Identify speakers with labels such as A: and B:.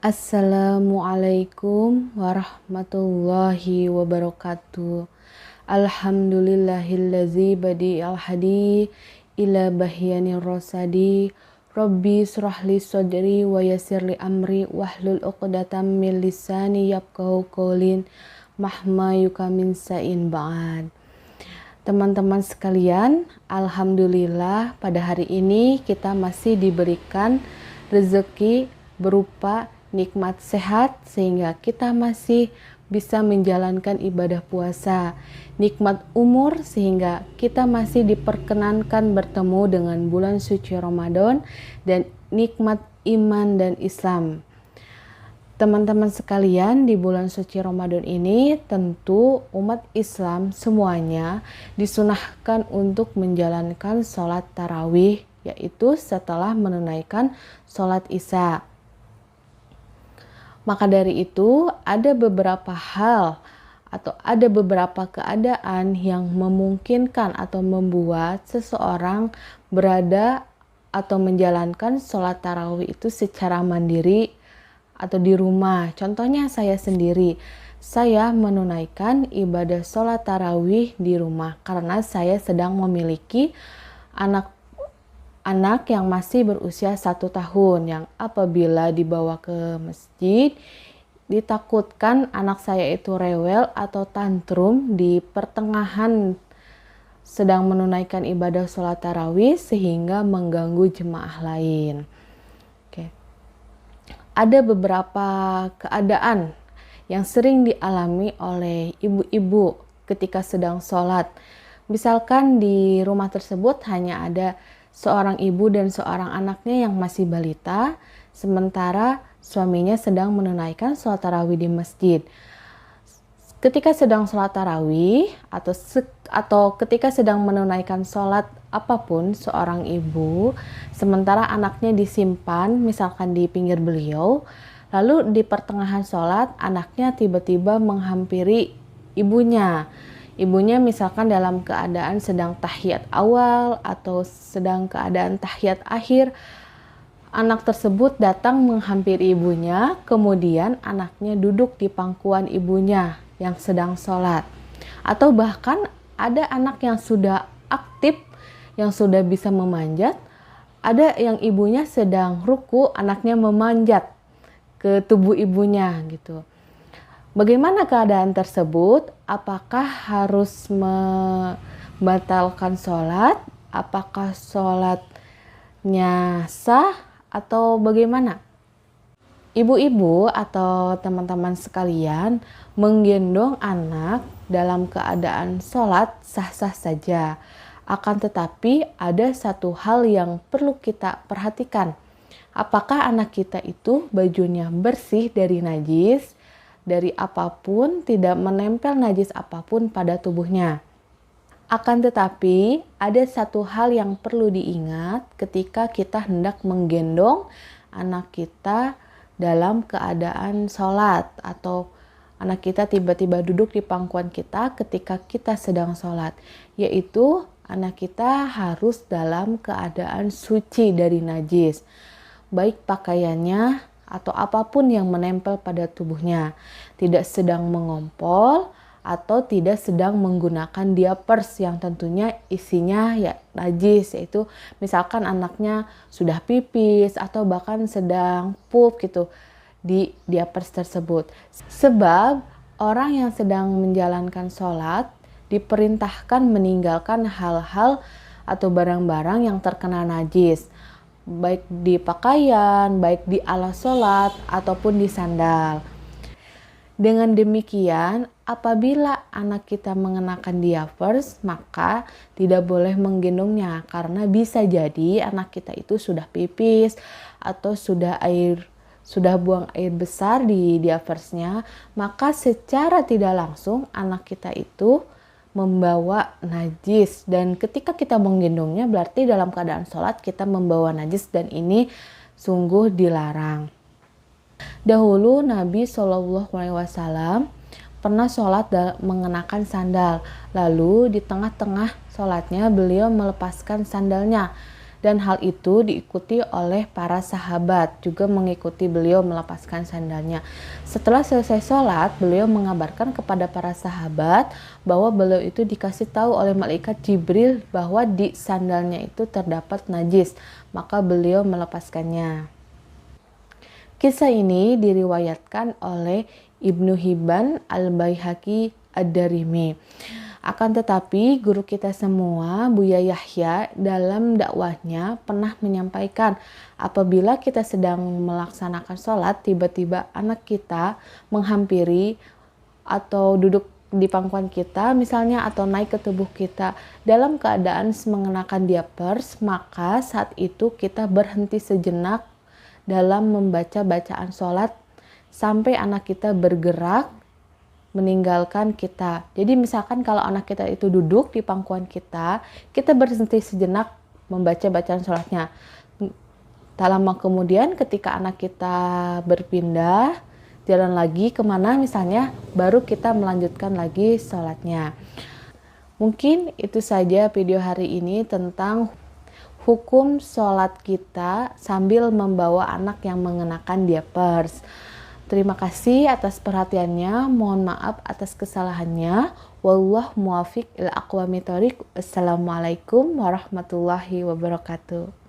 A: Assalamualaikum warahmatullahi wabarakatuh. Alhamdulillahillazi badi'al hadi ila bahyanir rosadi. Rabbi surahli sodri wa yassirli amri wahlul uqdatam min lisani yafqahu qaulin mahma yukamin sa'in ba'ad. Teman-teman sekalian, alhamdulillah pada hari ini kita masih diberikan rezeki berupa nikmat sehat sehingga kita masih bisa menjalankan ibadah puasa, nikmat umur sehingga kita masih diperkenankan bertemu dengan bulan suci Ramadan, dan nikmat iman dan Islam. Teman-teman sekalian, di bulan suci Ramadan ini tentu umat Islam semuanya disunahkan untuk menjalankan sholat tarawih, yaitu setelah menunaikan sholat isya. Maka dari itu ada beberapa hal atau ada beberapa keadaan yang memungkinkan atau membuat seseorang berada atau menjalankan sholat tarawih itu secara mandiri atau di rumah. Contohnya saya sendiri, saya menunaikan ibadah sholat tarawih di rumah karena saya sedang memiliki anak yang masih berusia 1 tahun, yang apabila dibawa ke masjid ditakutkan anak saya itu rewel atau tantrum di pertengahan sedang menunaikan ibadah sholat tarawih sehingga mengganggu jemaah lain. Oke. Ada beberapa keadaan yang sering dialami oleh ibu-ibu ketika sedang sholat. Misalkan di rumah tersebut hanya ada seorang ibu dan seorang anaknya yang masih balita, sementara suaminya sedang menunaikan sholat tarawih di masjid. Ketika sedang sholat tarawih atau ketika sedang menunaikan sholat apapun seorang ibu, sementara anaknya disimpan misalkan di pinggir beliau, lalu di pertengahan sholat anaknya tiba-tiba menghampiri ibunya. Ibunya misalkan dalam keadaan sedang tahiyat awal atau sedang keadaan tahiyat akhir, anak tersebut datang menghampiri ibunya, kemudian anaknya duduk di pangkuan ibunya yang sedang sholat. Atau bahkan ada anak yang sudah aktif, yang sudah bisa memanjat, ada yang ibunya sedang ruku, anaknya memanjat ke tubuh ibunya gitu. Bagaimana keadaan tersebut? Apakah harus membatalkan sholat? Apakah sholatnya sah atau bagaimana? Ibu-ibu atau teman-teman sekalian, menggendong anak dalam keadaan sholat sah-sah saja. Akan tetapi ada satu hal yang perlu kita perhatikan. Apakah anak kita itu bajunya bersih dari najis, dari apapun, tidak menempel najis apapun pada tubuhnya. Akan tetapi ada satu hal yang perlu diingat ketika kita hendak menggendong anak kita dalam keadaan sholat, atau anak kita tiba-tiba duduk di pangkuan kita ketika kita sedang sholat, yaitu anak kita harus dalam keadaan suci dari najis, baik pakaiannya atau apapun yang menempel pada tubuhnya, tidak sedang mengompol atau tidak sedang menggunakan diapers yang tentunya isinya ya najis, yaitu misalkan anaknya sudah pipis atau bahkan sedang pup gitu di diapers tersebut. Sebab orang yang sedang menjalankan sholat diperintahkan meninggalkan hal-hal atau barang-barang yang terkena najis, baik di pakaian, baik di alas sholat, ataupun di sandal. Dengan demikian, apabila anak kita mengenakan diapers, maka tidak boleh menggendongnya, karena bisa jadi anak kita itu sudah pipis atau sudah buang air besar di diapersnya, maka secara tidak langsung anak kita itu membawa najis, dan ketika kita menggendongnya berarti dalam keadaan sholat kita membawa najis, dan ini sungguh dilarang. Dahulu Nabi SAW pernah sholat mengenakan sandal, lalu di tengah-tengah sholatnya beliau melepaskan sandalnya, Dan hal itu diikuti oleh para sahabat, juga mengikuti beliau melepaskan sandalnya. Setelah selesai sholat, beliau mengabarkan kepada para sahabat bahwa beliau itu dikasih tahu oleh malaikat Jibril bahwa di sandalnya itu terdapat najis, maka beliau melepaskannya. Kisah ini diriwayatkan oleh Ibnu Hibban, Al-Baihaqi, Ad-Darimi. Akan tetapi guru kita semua, Buya Yahya, dalam dakwahnya pernah menyampaikan apabila kita sedang melaksanakan sholat, tiba-tiba anak kita menghampiri atau duduk di pangkuan kita misalnya, atau naik ke tubuh kita dalam keadaan mengenakan diapers, maka saat itu kita berhenti sejenak dalam membaca bacaan sholat sampai anak kita bergerak meninggalkan kita. Jadi misalkan kalau anak kita itu duduk di pangkuan kita berhenti sejenak membaca bacaan sholatnya. Tak lama kemudian ketika anak kita berpindah, jalan lagi kemana misalnya, baru kita melanjutkan lagi sholatnya. Mungkin itu saja video hari ini tentang hukum sholat kita sambil membawa anak yang mengenakan diapers. Terima kasih atas perhatiannya, mohon maaf atas kesalahannya. Wallahu muwaffiq ila aqwamit thoriq. Assalamualaikum warahmatullahi wabarakatuh.